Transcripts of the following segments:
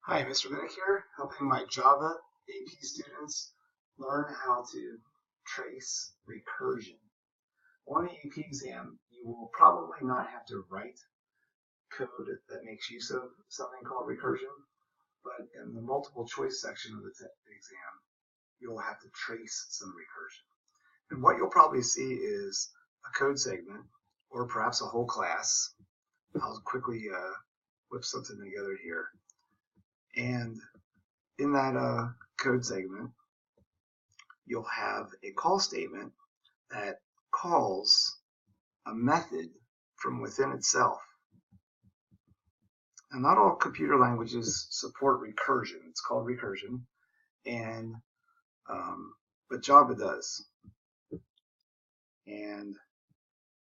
Hi, Mr. Minnick here, helping my Java AP students learn how to trace recursion. On the AP exam, you will probably not have to write code that makes use of something called recursion, but in the multiple choice section of the exam, you'll have to trace some recursion. And what you'll probably see is a code segment, or perhaps a whole class. I'll quickly whip something together here. And in that code segment, you'll have a call statement that calls a method from within itself. And not all computer languages support recursion. It's called recursion, and but Java does. And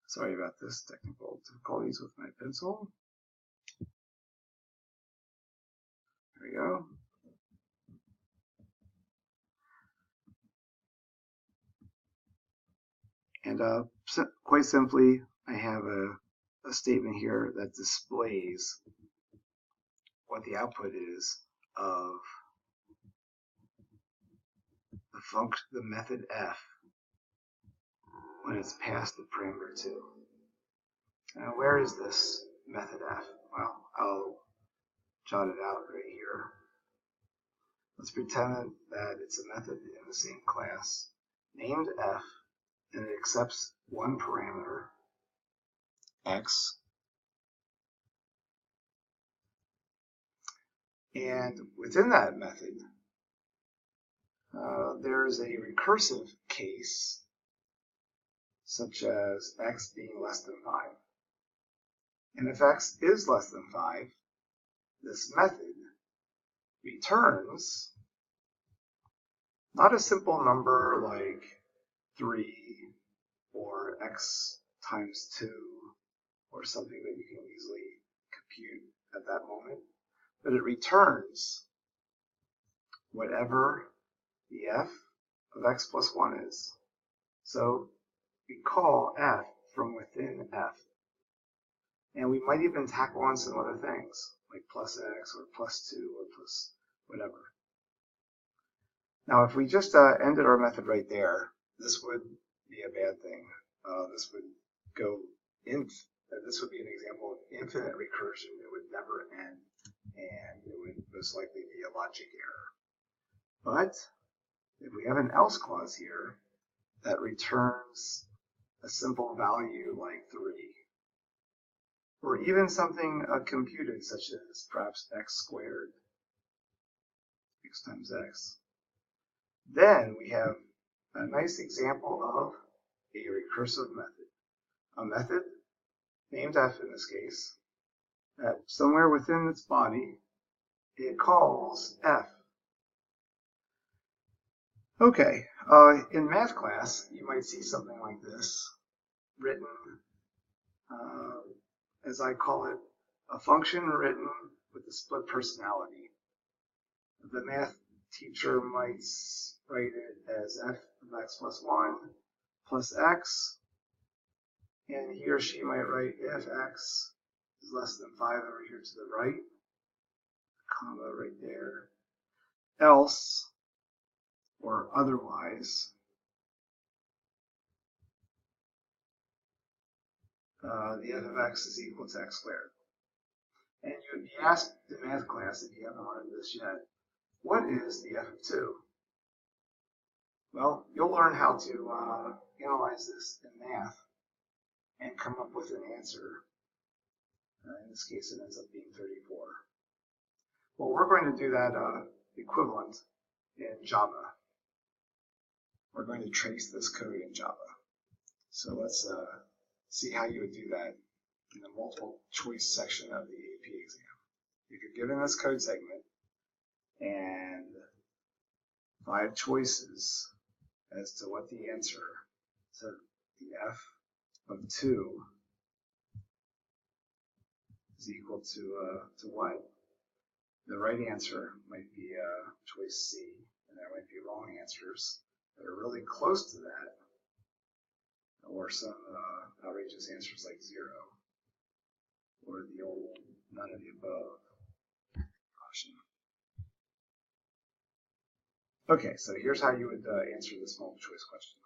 sorry about this technical difficulties with my pencil. There we go. And quite simply, I have a statement here that displays what the output is of the method f when it's passed the parameter 2. Now, where is this method f? Well, I'll jot it out right here. Let's pretend that it's a method in the same class named f, and it accepts one parameter, x. And within that method, there's a recursive case, such as x being less than 5. And if x is less than 5, this method returns not a simple number like 3 or x times 2 or something that you can easily compute at that moment, but it returns whatever the f of x plus 1 is. So we call f from within f. And we might even tackle on some other things, like plus x or plus 2 or plus whatever. Now, if we just ended our method right there, this would be a bad thing. This would this would be an example of infinite recursion. It would never end, and it would most likely be a logic error. But if we have an else clause here that returns a simple value like 3, or even something computed such as perhaps x squared, x times x, then we have a nice example of a recursive method. A method, named f in this case, that somewhere within its body, it calls f. Okay, in math class, you might see something like this, written, as I call it, a function written with a split personality. The math teacher might write it as f of x plus 1 plus x, and he or she might write if x is less than 5 over here to the right, comma right there, else or otherwise the f of x is equal to x squared. And you would be asked in math class, if you haven't learned this yet, what is the f of 2? Well, you'll learn how to analyze this in math and come up with an answer. In this case, it ends up being 34. Well, we're going to do that equivalent in Java. We're going to trace this code in Java. So let's see how you would do that in the multiple choice section of the AP exam. If you're given this code segment and 5 choices as to what the answer to the f of 2 is equal to what? The right answer might be choice C, and there might be wrong answers that are really close to that, or some outrageous answers like 0, or the old none of the above. Caution. Okay, so here's how you would answer this multiple choice question.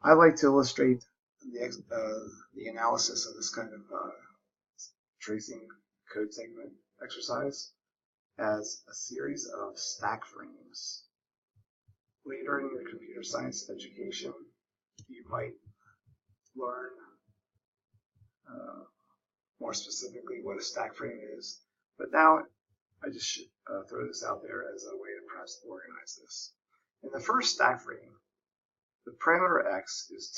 I like to illustrate the analysis of this kind of tracing code segment exercise as a series of stack frames. Later in your computer science education, you might learn more specifically what a stack frame is, but now I just should throw this out there as a way to perhaps organize this. In the first stack frame, the parameter x is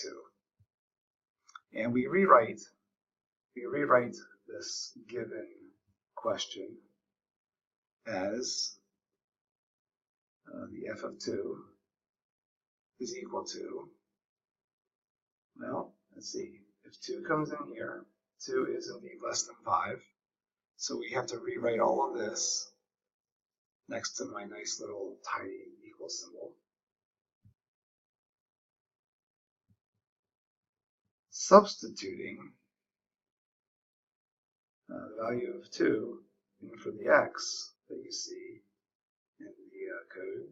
2, and we rewrite this given question as the f of 2 is equal to, well, let's see, if 2 comes in here, 2 is indeed less than 5, so we have to rewrite all of this next to my nice little tiny equal symbol. Substituting the value of 2 in for the x that you see in the code,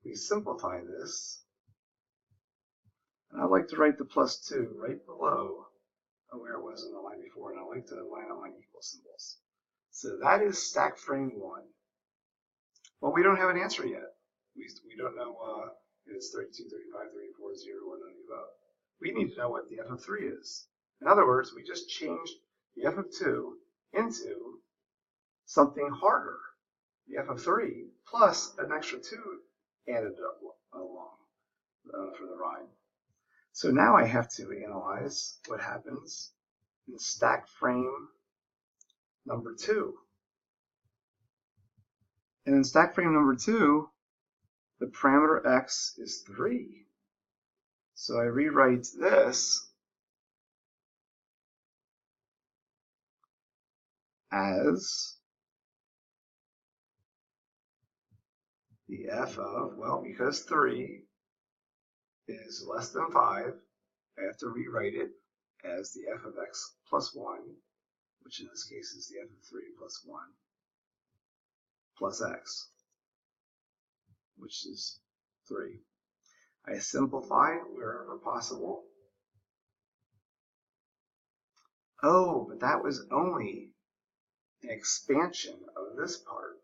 we simplify this. And I like to write the plus 2 right below where it was in the line before, and I like to line up my equal symbols. So that is stack frame 1. Well, we don't have an answer yet. We don't know if it's 32, 35, 34, 0, or none of the above. We need to know what the f of 3 is. In other words, we just changed the f of 2 into something harder, the f of 3, plus an extra 2 added along for the ride. So now I have to analyze what happens in stack frame number 2. And in stack frame number 2, the parameter x is 3. So I rewrite this as the f of, well, because 3 is less than 5, I have to rewrite it as the f of x plus 1, which in this case is the f of 3 plus 1, plus x, which is 3. I simplify wherever possible. Oh, but that was only an expansion of this part.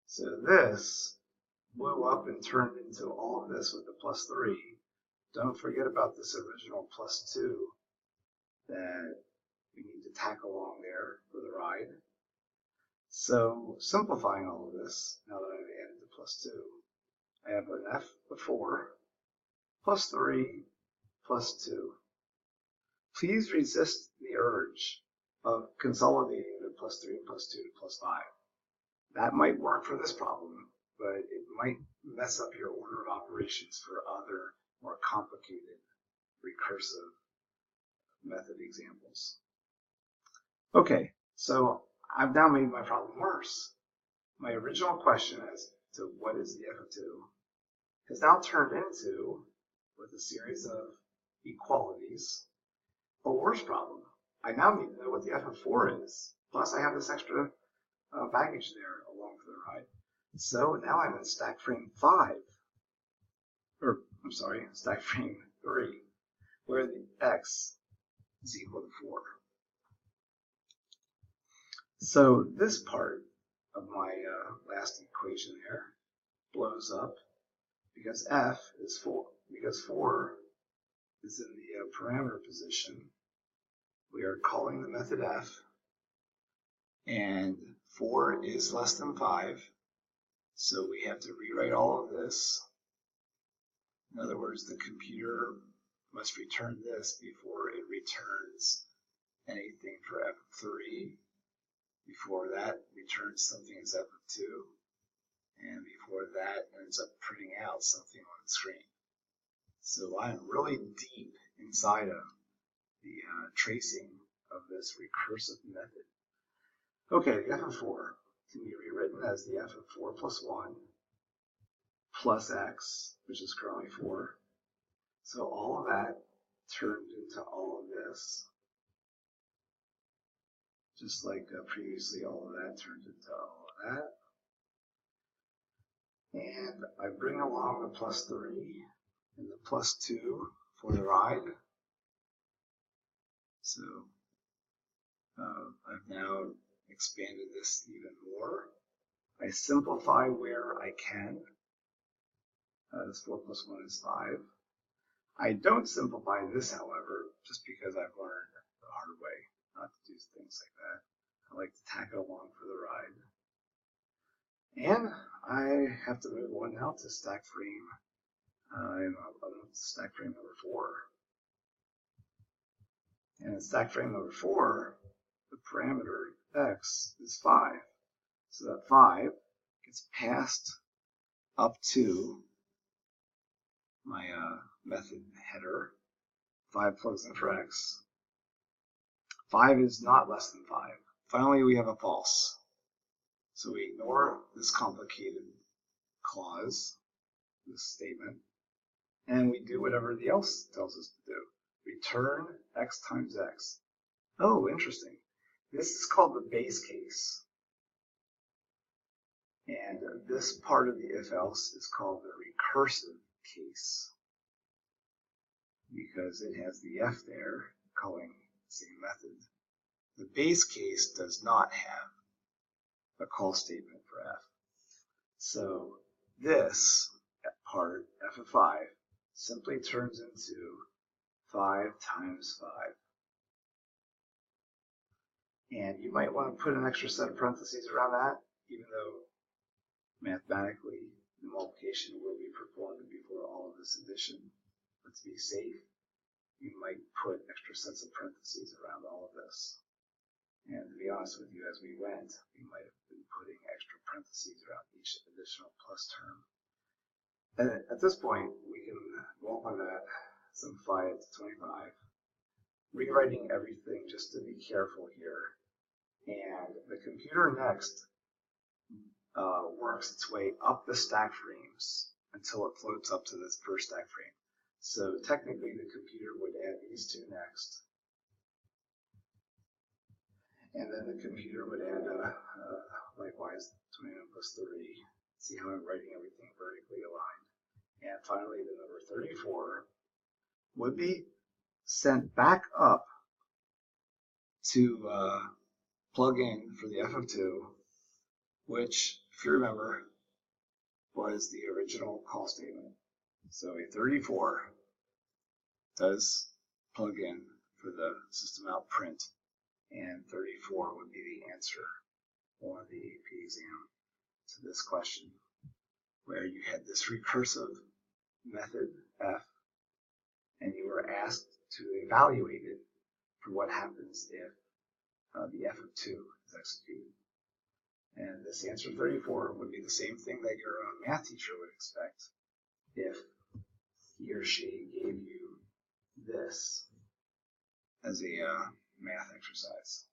So this blew up and turned into all of this with the plus 3. Don't forget about this original plus 2 that we need to tack along there for the ride. So simplifying all of this, now that I've added the plus 2, I have an f of 4 plus 3 plus 2. Please resist the urge of consolidating the plus 3 and plus 2 to plus 5. That might work for this problem, but it might mess up your order of operations for other more complicated recursive method examples. Okay, so I've now made my problem worse. My original question as to what is the f of 2 has now turned into, with a series of equalities, a worse problem. I now need to know what the f of 4 is. Plus I have this extra baggage there along for the ride. So now I'm in stack frame 5, or I'm sorry, stack frame 3, where the x is equal to 4. So this part of my last equation there blows up because f is 4. Because 4 is in the parameter position, we are calling the method f, and 4 is less than 5, so we have to rewrite all of this. In other words, the computer must return this before it returns anything for f of 3. Before that, returns something as f of 2. And before that, ends up printing out something on the screen. So I'm really deep inside of the tracing of this recursive method. Okay, the f of 4 can be rewritten as the f of 4 plus 1 plus x, which is currently 4. So all of that turned into all of this. Just like previously, all of that turned into all of that. And I bring along the +3 and the +2 for the ride. So I've now expanded this even more. I simplify where I can. This 4 + 1 is 5. I don't simplify this, however, just because I've learned the hard way not to do things like that. I like to tack it along for the ride. And I have to move one now to stack frame. Stack frame number 4. And in stack frame number 4, the parameter x is 5. So that 5 gets passed up to my method header. 5 plugs in for x. 5 is not less than 5. Finally, we have a false. So we ignore this complicated clause, this statement, and we do whatever the else tells us to do. Return x times x. Oh, interesting. This is called the base case. And this part of the if-else is called the recursive case, because it has the f there, calling the same method. The base case does not have a call statement for f. So this part, f of 5, simply turns into 5 times 5. And you might want to put an extra set of parentheses around that, even though mathematically the multiplication will be performed before all of this addition. But to be safe, you might put extra sets of parentheses around all of this. And to be honest with you, as we went, we might have been putting extra parentheses around each additional plus term. And at this point, we can multiply that, simplify it to 25, rewriting everything just to be careful here. And the computer next works its way up the stack frames until it floats up to this first stack frame. So technically, the computer would add these two next. And then the computer would add, likewise, 29 plus 3. See how I'm writing everything vertically aligned. And finally, the number 34 would be sent back up to plug in for the f of 2, which, if you remember, was the original call statement. So a 34 does plug in for the system out print, and 34 would be the answer on the AP exam to this question, where you had this recursive method f, and you were asked to evaluate it for what happens if the f of 2 is executed. And this answer 34 would be the same thing that your math teacher would expect if he or she gave you this as a math exercise.